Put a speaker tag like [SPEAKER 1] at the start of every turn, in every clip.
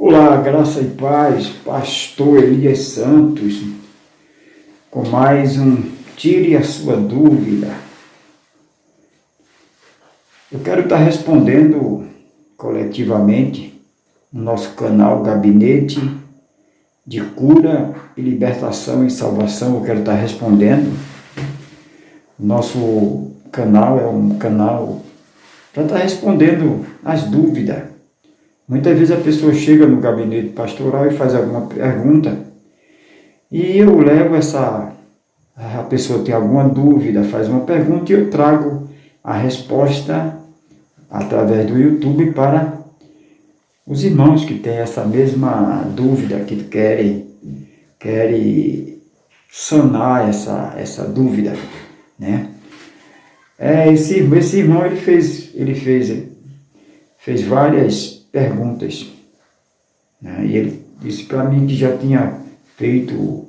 [SPEAKER 1] Olá, graça e paz, pastor Elias Santos, com mais um Tire a Sua Dúvida. Eu quero estar respondendo coletivamente no nosso canal Gabinete de Cura e Libertação e Salvação. Eu quero estar respondendo. Nosso canal é um canal para estar respondendo as dúvidas. Muitas vezes a pessoa chega no gabinete pastoral e faz alguma pergunta e eu levo a pessoa tem alguma dúvida, faz uma pergunta e eu trago a resposta através do YouTube para os irmãos que têm essa mesma dúvida, que querem sanar essa dúvida, né? Esse irmão ele fez várias perguntas, né? E ele disse para mim que já tinha feito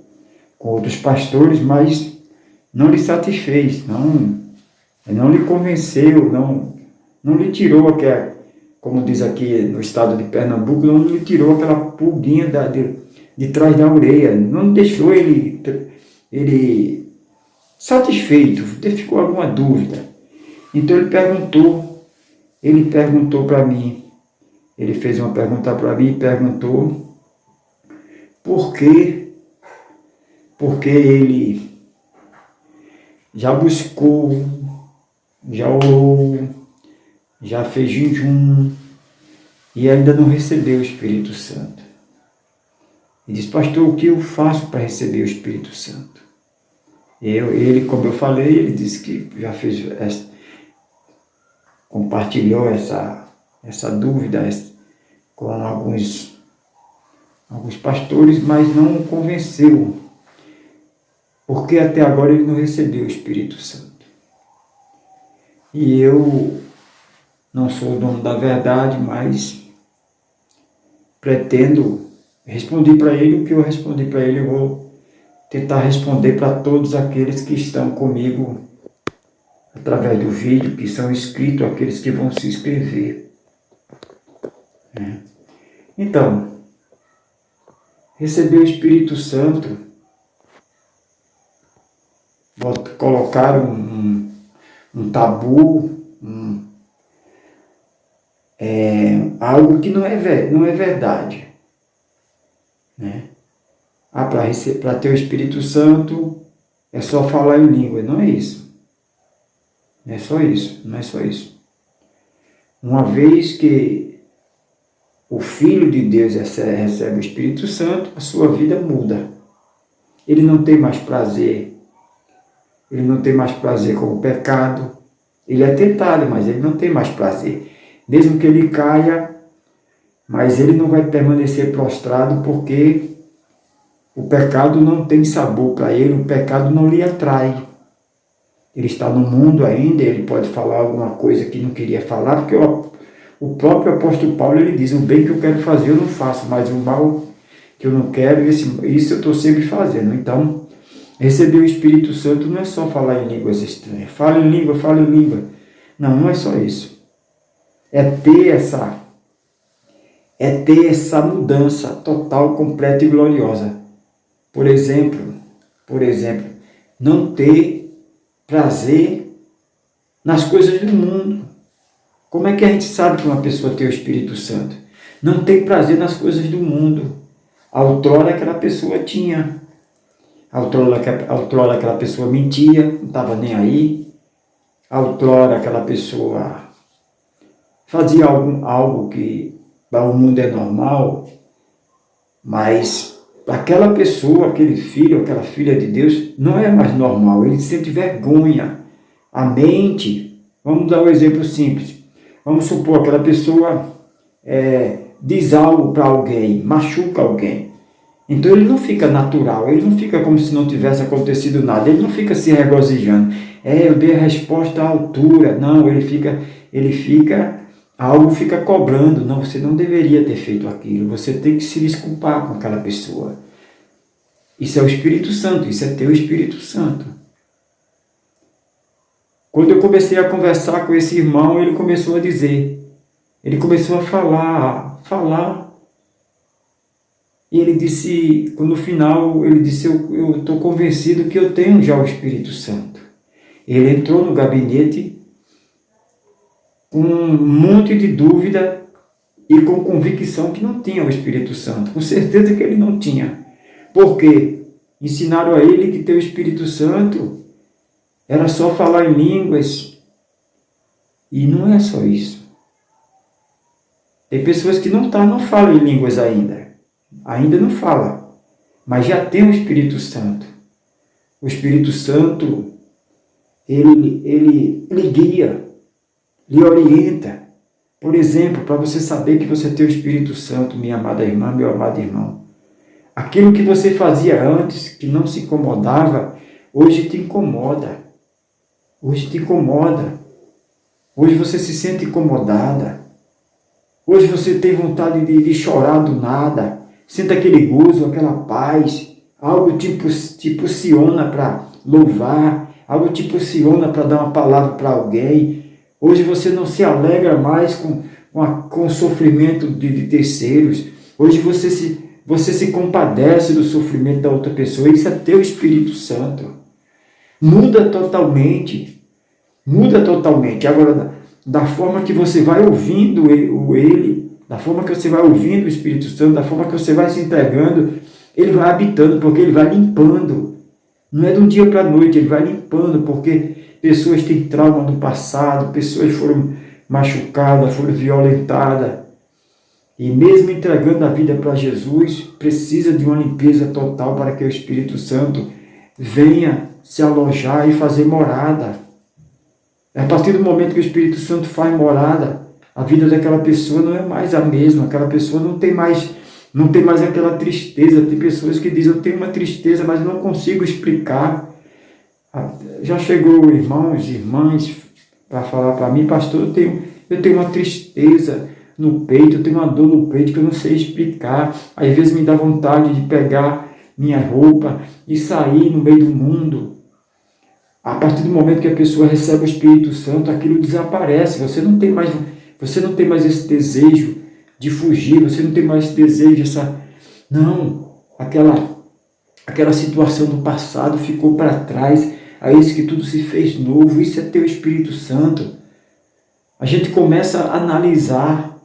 [SPEAKER 1] com outros pastores, mas não lhe satisfez, não lhe convenceu, não lhe tirou como diz aqui no estado de Pernambuco, não lhe tirou aquela pulguinha de trás da orelha, não deixou ele satisfeito, ficou alguma dúvida. Então ele perguntou para mim, ele fez uma pergunta para mim e perguntou porque ele já buscou, já orou, já fez jejum e ainda não recebeu o Espírito Santo. E diz, pastor, o que eu faço para receber o Espírito Santo? Ele, como eu falei, ele disse que já compartilhou essa dúvida com alguns pastores, mas não o convenceu, porque até agora ele não recebeu o Espírito Santo. E eu não sou o dono da verdade, mas respondi para ele o que eu respondi para ele, eu vou tentar responder para todos aqueles que estão comigo através do vídeo, que são inscritos, aqueles que vão se inscrever. Então, receber o Espírito Santo, colocar um tabu, algo que não é verdade. Né? Para ter o Espírito Santo é só falar em língua, não é isso. Não é só isso. Uma vez que o Filho de Deus recebe o Espírito Santo, a sua vida muda. Ele não tem mais prazer com o pecado. Ele é tentado, mas ele não tem mais prazer. Mesmo que ele caia, mas ele não vai permanecer prostrado, porque o pecado não tem sabor para ele, o pecado não lhe atrai. Ele está no mundo ainda, ele pode falar alguma coisa que não queria falar, porque o próprio apóstolo Paulo ele diz, o bem que eu quero fazer eu não faço, mas o mal que eu não quero, isso eu estou sempre fazendo. Então, receber o Espírito Santo não é só falar em línguas estranhas. Fala em língua. Não é só isso. É ter essa mudança total, completa e gloriosa. Por exemplo, não ter prazer nas coisas do mundo. Como é que a gente sabe que uma pessoa tem o Espírito Santo? Não tem prazer nas coisas do mundo. Outrora aquela pessoa tinha. Outrora aquela pessoa mentia, não estava nem aí. Outrora aquela pessoa fazia algo que para o mundo é normal, mas para aquela pessoa, aquele filho, aquela filha de Deus, não é mais normal, ele sente vergonha. A mente, vamos dar um exemplo simples, vamos supor aquela pessoa diz algo para alguém, machuca alguém, então ele não fica natural, ele não fica como se não tivesse acontecido nada, ele não fica se regozijando, eu dei a resposta à altura, não, algo fica cobrando, não, você não deveria ter feito aquilo, você tem que se desculpar com aquela pessoa. Isso é o Espírito Santo, isso é ter o Espírito Santo. Quando eu comecei a conversar com esse irmão, ele começou a dizer, ele começou a falar, E ele disse, no final, ele disse, eu estou convencido que eu tenho já o Espírito Santo. Ele entrou no gabinete com um monte de dúvida e com convicção que não tinha o Espírito Santo. Com certeza que ele não tinha. Porque ensinaram a ele que ter o Espírito Santo era só falar em línguas. E não é só isso. Tem pessoas que não falam em línguas ainda. Ainda não fala. Mas já tem o Espírito Santo. O Espírito Santo, ele guia, lhe orienta. Por exemplo, para você saber que você tem o Espírito Santo, minha amada irmã, meu amado irmão, aquilo que você fazia antes, que não se incomodava, hoje te incomoda. Hoje te incomoda. Hoje você se sente incomodada. Hoje você tem vontade de chorar do nada. Sente aquele gozo, aquela paz. Algo te impulsiona para louvar. Algo te impulsiona para dar uma palavra para alguém. Hoje você não se alegra mais com o sofrimento de terceiros. Hoje você se compadece do sofrimento da outra pessoa. Isso é teu Espírito Santo. Muda totalmente. Muda totalmente. Agora, da forma que você vai ouvindo ele, da forma que você vai ouvindo o Espírito Santo, da forma que você vai se entregando, ele vai habitando, porque ele vai limpando. Não é de um dia para a noite, ele vai limpando, porque pessoas têm trauma do passado, pessoas foram machucadas, foram violentadas. E mesmo entregando a vida para Jesus, precisa de uma limpeza total para que o Espírito Santo venha se alojar e fazer morada. A partir do momento que o Espírito Santo faz morada, a vida daquela pessoa não é mais a mesma. Aquela pessoa não tem mais aquela tristeza. Tem pessoas que dizem, eu tenho uma tristeza, mas não consigo explicar. Já chegou irmãos e irmãs para falar para mim, pastor, eu tenho uma tristeza no peito, eu tenho uma dor no peito que eu não sei explicar. Às vezes me dá vontade de pegar minha roupa e sair no meio do mundo. A partir do momento que a pessoa recebe o Espírito Santo, aquilo desaparece. Você não tem mais esse desejo de fugir, você não tem mais esse desejo, aquela situação do passado ficou para trás, a isso que tudo se fez novo. Isso é teu Espírito Santo. A gente começa a analisar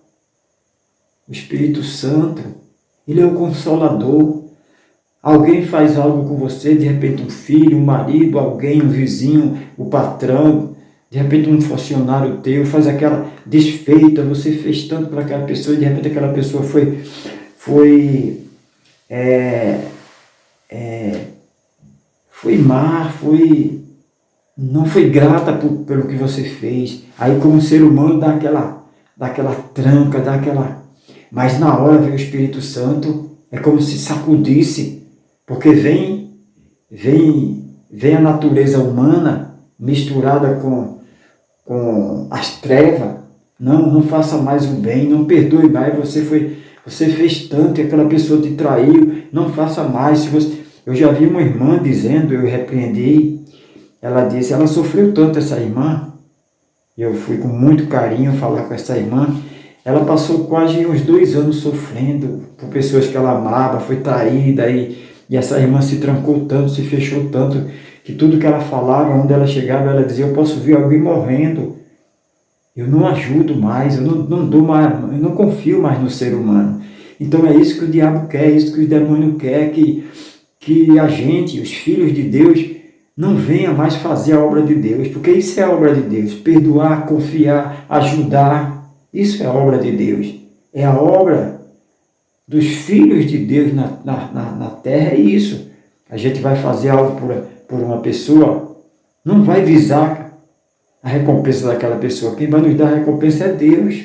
[SPEAKER 1] o Espírito Santo. Ele é o Consolador. Alguém faz algo com você, de repente um filho, um marido, alguém, um vizinho, o patrão, de repente um funcionário teu, faz aquela desfeita, você fez tanto para aquela pessoa, e de repente aquela pessoa não foi grata pelo que você fez. Aí como ser humano dá aquela tranca, mas na hora vem o Espírito Santo, é como se sacudisse, porque vem a natureza humana misturada com as trevas. Não faça mais o bem, não perdoe mais, você fez tanto e aquela pessoa te traiu, não faça mais. Eu já vi uma irmã dizendo, eu repreendi, ela disse, ela sofreu tanto, essa irmã, eu fui com muito carinho falar com essa irmã, ela passou quase uns 2 anos sofrendo por pessoas que ela amava, foi traída, e essa irmã se trancou tanto, se fechou tanto, que tudo que ela falava, onde ela chegava, ela dizia, eu posso ver alguém morrendo, eu não ajudo mais, eu não dou mais, eu não confio mais no ser humano. Então é isso que o diabo quer, é isso que o demônio quer, que a gente, os filhos de Deus, não venha mais fazer a obra de Deus, porque isso é a obra de Deus, perdoar, confiar, ajudar, isso é a obra de Deus, é a obra dos filhos de Deus na terra, é isso. A gente vai fazer algo por uma pessoa, não vai visar a recompensa daquela pessoa. Quem vai nos dar a recompensa é Deus.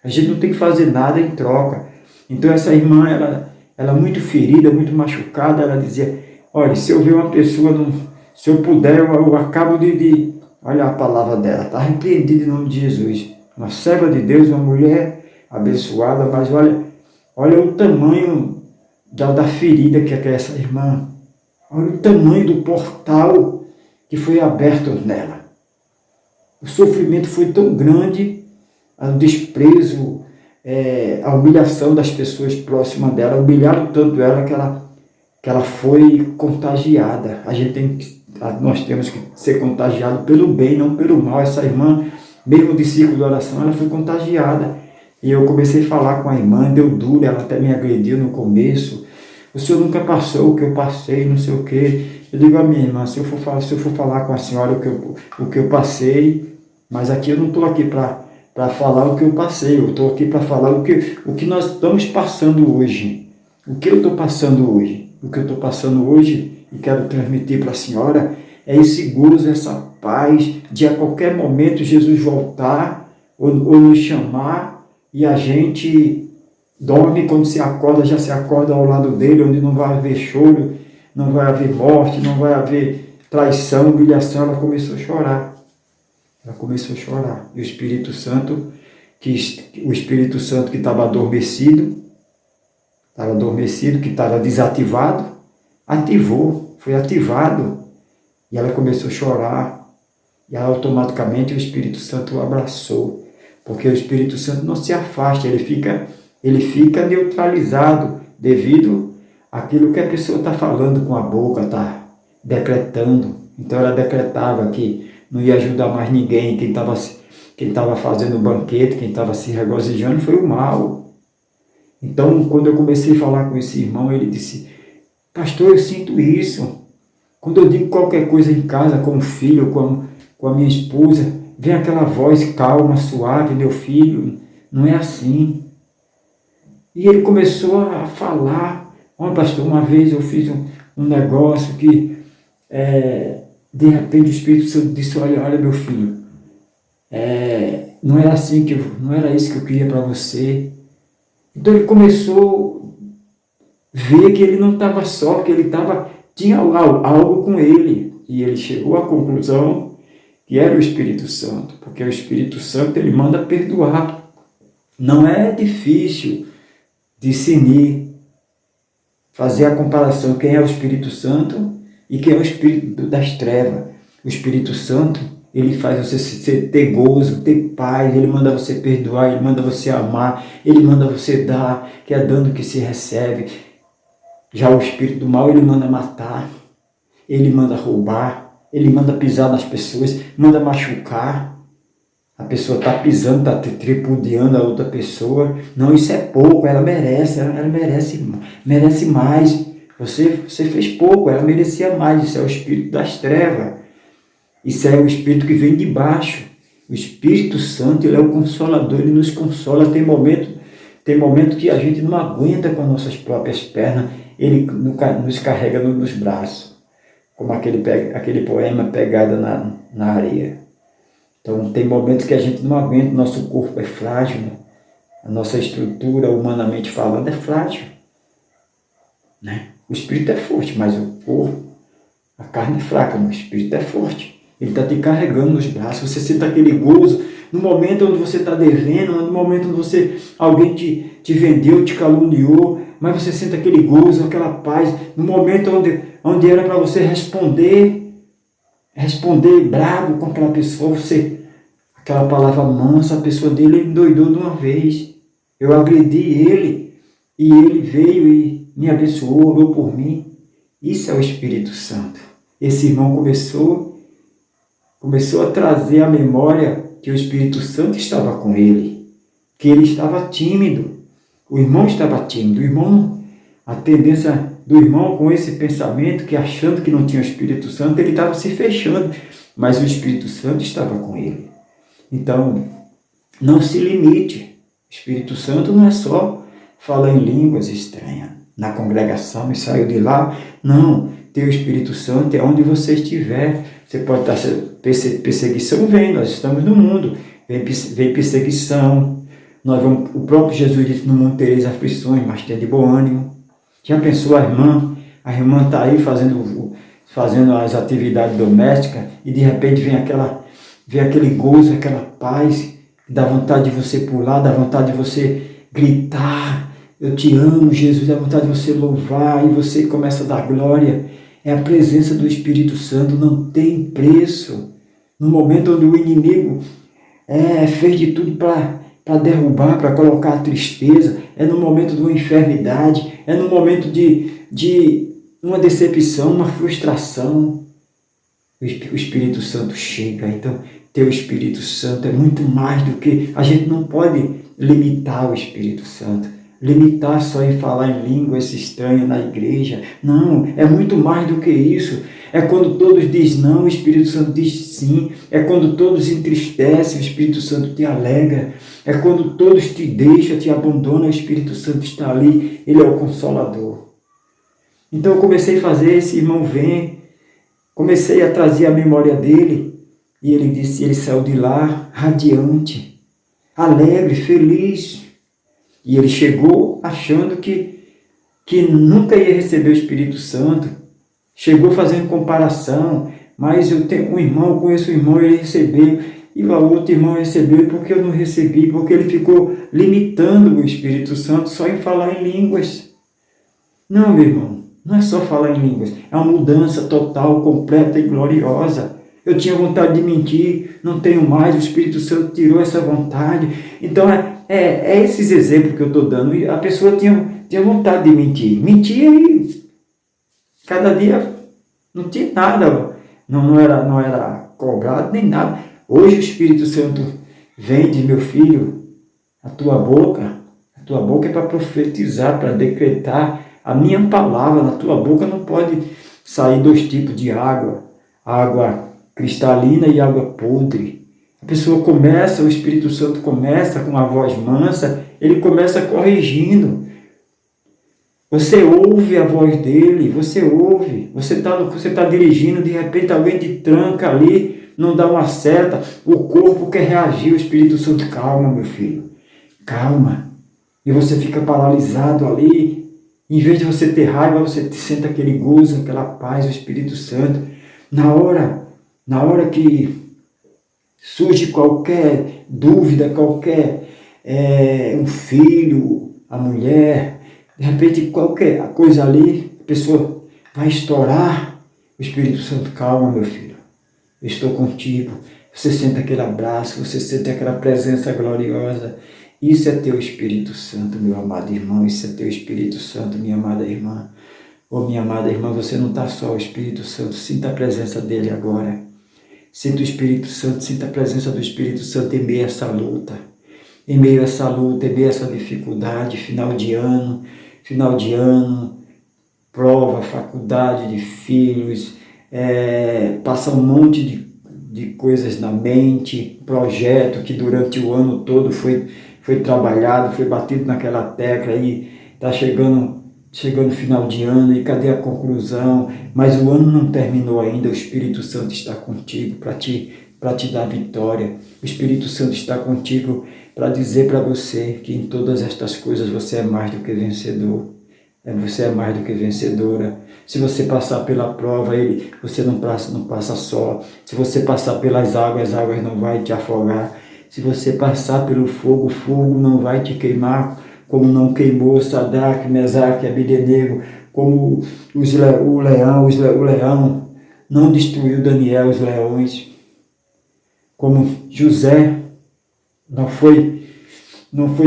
[SPEAKER 1] A gente não tem que fazer nada em troca. Então essa irmã, ela muito ferida, muito machucada, ela dizia, olha, se eu ver uma pessoa, se eu puder, eu acabo de olha a palavra dela, está repreendida em nome de Jesus. Uma serva de Deus, uma mulher abençoada, mas olha o tamanho da ferida que é essa irmã. Olha o tamanho do portal que foi aberto nela. O sofrimento foi tão grande, o desprezo, a humilhação das pessoas próximas dela, humilharam tanto ela que ela foi contagiada. Nós temos que ser contagiados pelo bem, não pelo mal. Essa irmã, mesmo de ciclo de oração, ela foi contagiada. E eu comecei a falar com a irmã, deu duro, ela até me agrediu no começo. O senhor nunca passou o que eu passei, não sei o quê. Eu digo a minha irmã, se eu for falar com a senhora o que eu passei, mas aqui eu não estou aqui para falar o que eu passei, eu estou aqui para falar o que nós estamos passando hoje. O que eu estou passando hoje? O que eu estou passando hoje e quero transmitir para a senhora é esse gozo, essa paz de a qualquer momento Jesus voltar ou nos chamar e a gente dorme, quando se acorda, já se acorda ao lado dele, onde não vai haver choro, não vai haver morte, não vai haver traição, humilhação. Ela começou a chorar. Ela começou a chorar. E o Espírito Santo que estava adormecido, que estava desativado, ativou, foi ativado. E ela começou a chorar. E automaticamente o Espírito Santo o abraçou. Porque o Espírito Santo não se afasta, ele fica neutralizado devido àquilo que a pessoa está falando com a boca, está decretando. Então ela decretava que não ia ajudar mais ninguém, quem estava fazendo o banquete, quem estava se regozijando foi o mal. Então, quando eu comecei a falar com esse irmão, ele disse: pastor, eu sinto isso. Quando eu digo qualquer coisa em casa, com o filho, com a minha esposa, vem aquela voz calma, suave, meu filho, não é assim. E ele começou a falar: ó, pastor, uma vez eu fiz um negócio que, de repente o Espírito Santo disse: olha meu filho, não era isso que eu queria para você. Então ele começou a ver que ele não estava só, que tinha algo com ele. E ele chegou à conclusão que era o Espírito Santo, porque o Espírito Santo, ele manda perdoar. Não é difícil discernir, fazer a comparação quem é o Espírito Santo e quem é o Espírito das trevas. O Espírito Santo, ele faz você ter gozo, ter paz, ele manda você perdoar, ele manda você amar, ele manda você dar, que é dando que se recebe. Já o Espírito do mal, ele manda matar, ele manda roubar, ele manda pisar nas pessoas, manda machucar. A pessoa está pisando, está tripudiando a outra pessoa. Não, isso é pouco, ela merece mais. Você fez pouco, ela merecia mais. Isso é o Espírito das trevas. Isso é o Espírito que vem de baixo. O Espírito Santo, ele é o Consolador, ele nos consola. Tem momento que a gente não aguenta com as nossas próprias pernas, ele nos carrega nos braços. Como aquele poema Pegada na Areia. Então, tem momentos que a gente não aguenta, nosso corpo é frágil, né? A nossa estrutura, humanamente falando, é frágil, né? O espírito é forte, mas o corpo, a carne é fraca, mas o espírito é forte. Ele está te carregando nos braços, você sente aquele gozo, no momento onde você está devendo, no momento onde alguém te vendeu, te caluniou, mas você sente aquele gozo, aquela paz, no momento onde era para você responder bravo com aquela pessoa, aquela palavra mansa, a pessoa dele endoidou de uma vez. Eu agredi ele e ele veio e me abençoou, orou por mim. Isso é o Espírito Santo. Esse irmão começou a trazer à memória que o Espírito Santo estava com ele, que ele estava tímido. O irmão estava tímido. A tendência do irmão com esse pensamento, que achando que não tinha o Espírito Santo, ele estava se fechando, mas o Espírito Santo estava com ele. Então, não se limite. O Espírito Santo não é só falar em línguas estranhas na congregação e saiu de lá. Não, ter o Espírito Santo é onde você estiver. Você pode estar perseguição, vem, nós estamos no mundo, vem perseguição. O próprio Jesus disse: no mundo tereis aflições, mas tenha de bom ânimo. Já pensou a irmã? A irmã está aí fazendo as atividades domésticas e de repente vem aquele gozo, aquela paz, dá vontade de você pular, dá vontade de você gritar: eu te amo, Jesus, dá vontade de você louvar, e você começa a dar glória. É a presença do Espírito Santo, não tem preço. No momento onde o inimigo fez de tudo para para derrubar, para colocar a tristeza, é no momento de uma enfermidade, é no momento de uma decepção, uma frustração. O Espírito Santo chega. Então, ter o Espírito Santo é muito mais do que... A gente não pode limitar o Espírito Santo, limitar só em falar em línguas estranhas na igreja. Não, é muito mais do que isso. É quando todos dizem não, o Espírito Santo diz sim. É quando todos entristecem, o Espírito Santo te alegra. É quando todos te deixam, te abandonam, o Espírito Santo está ali. Ele é o Consolador. Então eu comecei a fazer, esse irmão vem, comecei a trazer a memória dele. E ele disse, ele saiu de lá radiante, alegre, feliz. E ele chegou achando que nunca ia receber o Espírito Santo. Chegou fazendo comparação, mas eu tenho um irmão, eu conheço um irmão, ele recebeu, e o outro irmão recebeu, porque eu não recebi, porque ele ficou limitando o Espírito Santo só em falar em línguas. Não, meu irmão, não é só falar em línguas, é uma mudança total, completa e gloriosa. Eu tinha vontade de mentir, não tenho mais, o Espírito Santo tirou essa vontade. Então é esses exemplos que eu estou dando. A pessoa tinha vontade de mentir. Mentia e cada dia não tinha nada, não era cobrado nem nada. Hoje o Espírito Santo vem e diz, meu filho, a tua boca é para profetizar, para decretar a minha palavra. Na tua boca não pode sair dois tipos de água, água cristalina e água podre. A pessoa começa, o Espírito Santo começa com a voz mansa, ele começa corrigindo. Você ouve a voz dele, você ouve, você está dirigindo, de repente alguém te tranca ali, não dá uma seta, o corpo quer reagir, o Espírito Santo, calma meu filho, calma. E você fica paralisado ali, em vez de você ter raiva, você sente aquele gozo, aquela paz, o Espírito Santo. Na hora que surge qualquer dúvida, qualquer um filho, a mulher, de repente qualquer coisa ali, a pessoa vai estourar, o Espírito Santo, calma meu filho, eu estou contigo. Você sente aquele abraço, você sente aquela presença gloriosa. Isso é teu Espírito Santo, meu amado irmão, isso é teu Espírito Santo, minha amada irmã. Oh, minha amada irmã, você não está só, o Espírito Santo, sinta a presença dele agora. Sinta o Espírito Santo, sinta a presença do Espírito Santo em meio a essa luta. Em meio a essa luta, em meio a essa dificuldade, final de ano, prova, faculdade de filhos, passa um monte de coisas na mente, projeto que durante o ano todo foi trabalhado, foi batido naquela tecla e está chegando final de ano e cadê a conclusão? Mas o ano não terminou ainda, o Espírito Santo está contigo para te dar vitória. O Espírito Santo está contigo para dizer para você que em todas estas coisas você é mais do que vencedor. Você é mais do que vencedora. Se você passar pela prova, você não passa só. Se você passar pelas águas, as águas não vai te afogar. Se você passar pelo fogo, o fogo não vai te queimar, como não queimou Sadraque, Mesaque e Abednego, como o leão não destruiu Daniel, os leões, como José não foi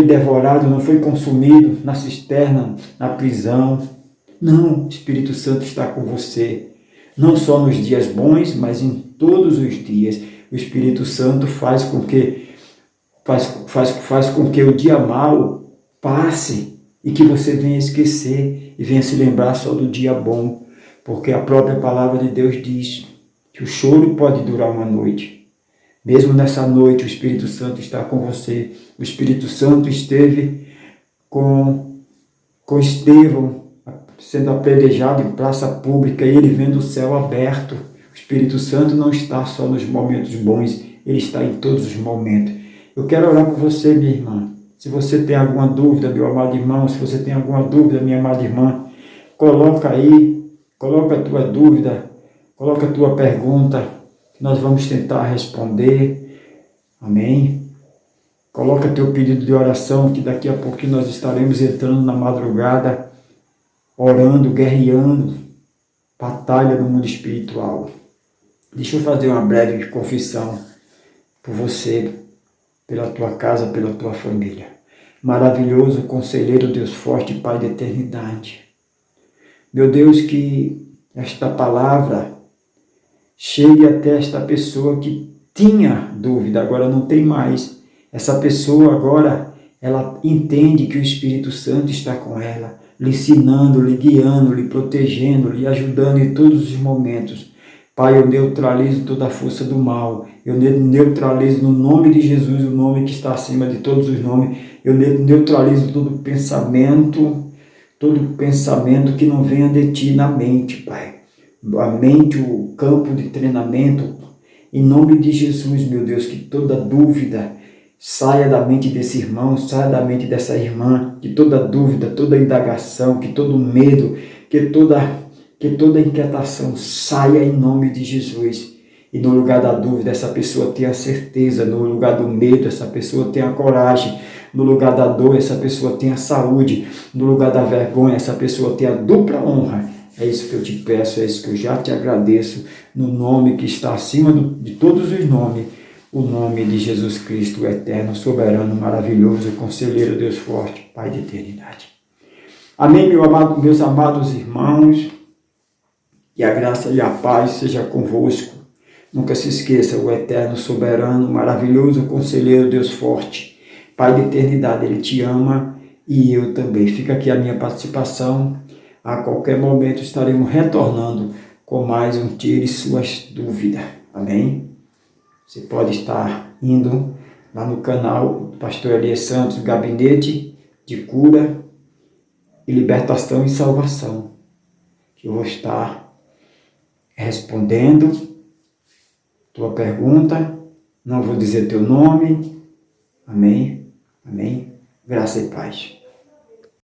[SPEAKER 1] devorado, não foi consumido na cisterna, na prisão. Não, o Espírito Santo está com você, não só nos dias bons, mas em todos os dias. O Espírito Santo faz com que o dia mau passe e que você venha esquecer e venha se lembrar só do dia bom, porque a própria palavra de Deus diz que o choro pode durar uma noite. Mesmo nessa noite, o Espírito Santo está com você. O Espírito Santo esteve com Estevão, sendo apedrejado em praça pública, e ele vendo o céu aberto. O Espírito Santo não está só nos momentos bons, ele está em todos os momentos. Eu quero orar por você, minha irmã. Se você tem alguma dúvida, meu amado irmão, se você tem alguma dúvida, minha amada irmã, coloca aí, coloca a tua dúvida, coloca a tua pergunta, nós vamos tentar responder. Amém? Coloca teu pedido de oração, que daqui a pouquinho nós estaremos entrando na madrugada, orando, guerreando, batalha no mundo espiritual. Deixa eu fazer uma breve confissão por você. pela tua casa, pela tua família. Maravilhoso conselheiro, Deus forte, Pai da eternidade. Meu Deus, que esta palavra chegue até esta pessoa que tinha dúvida, agora não tem mais. Essa pessoa agora, ela entende que o Espírito Santo está com ela, lhe ensinando, lhe guiando, lhe protegendo, lhe ajudando em todos os momentos. Pai, eu neutralizo toda a força do mal, eu neutralizo no nome de Jesus, o nome que está acima de todos os nomes, eu neutralizo todo pensamento que não venha de ti na mente, Pai. A mente, o campo de treinamento, em nome de Jesus, meu Deus, que toda dúvida saia da mente desse irmão, saia da mente dessa irmã, que toda dúvida, toda indagação, que todo medo, que toda inquietação saia em nome de Jesus. E no lugar da dúvida, essa pessoa tenha certeza, no lugar do medo, essa pessoa tenha coragem, no lugar da dor, essa pessoa tenha saúde, no lugar da vergonha, essa pessoa tenha dupla honra. É isso que eu te peço, é isso que eu já te agradeço, no nome que está acima de todos os nomes, o nome de Jesus Cristo, eterno, soberano, maravilhoso, conselheiro, Deus forte, Pai de eternidade. Amém, meus amados irmãos, que a graça e a paz seja convosco. Nunca se esqueça, o eterno, soberano, maravilhoso, conselheiro, Deus forte, Pai de eternidade, Ele te ama e eu também. Fica aqui a minha participação. A qualquer momento estaremos retornando com mais um Tire Suas Dúvidas. Amém? Você pode estar indo lá no canal do Pastor Elias Santos, Gabinete de Cura e Libertação e Salvação, que eu vou estar respondendo tua pergunta. Não vou dizer teu nome. Amém? Amém? Graça e paz.